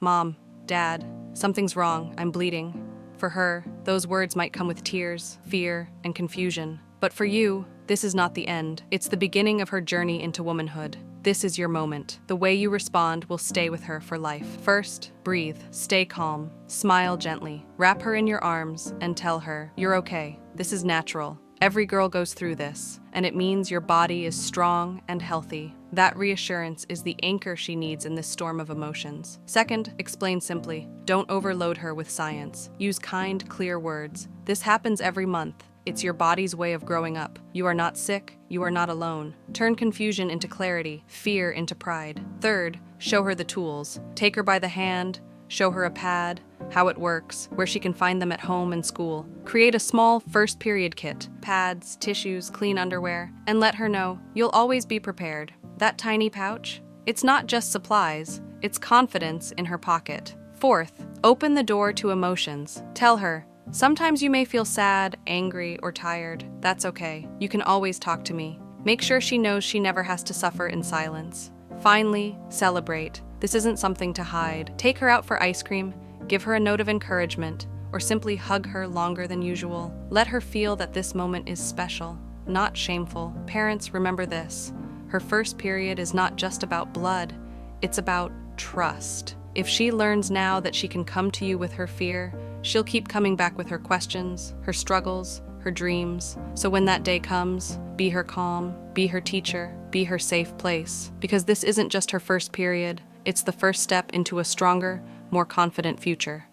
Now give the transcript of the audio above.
"Mom, Dad, something's wrong, I'm bleeding." For her, those words might come with tears, fear, and confusion. But for you, this is not the end. It's the beginning of her journey into womanhood. This is your moment. The way you respond will stay with her for life. First, breathe, stay calm, smile gently, wrap her in your arms, and tell her, "You're okay. This is natural. Every girl goes through this, and it means your body is strong and healthy." That reassurance is the anchor she needs in this storm of emotions. Second, explain simply. Don't overload her with science. Use kind, clear words. This happens every month. It's your body's way of growing up. You are not sick. You are not alone. Turn confusion into clarity, fear into pride. Third, show her the tools. Take her by the hand, show her a pad, how it works, where she can find them at home and school. Create a small first period kit, pads, tissues, clean underwear, and let her know you'll always be prepared. That tiny pouch? It's not just supplies, it's confidence in her pocket. Fourth, open the door to emotions. Tell her, sometimes you may feel sad, angry, or tired. That's okay. You can always talk to me. Make sure she knows she never has to suffer in silence. Finally, celebrate. This isn't something to hide. Take her out for ice cream, give her a note of encouragement, or simply hug her longer than usual. Let her feel that this moment is special, not shameful. Parents, remember this. Her first period is not just about blood, it's about trust. If she learns now that she can come to you with her fear, she'll keep coming back with her questions, her struggles, her dreams. So when that day comes, be her calm, be her teacher, be her safe place. Because this isn't just her first period, it's the first step into a stronger, more confident future.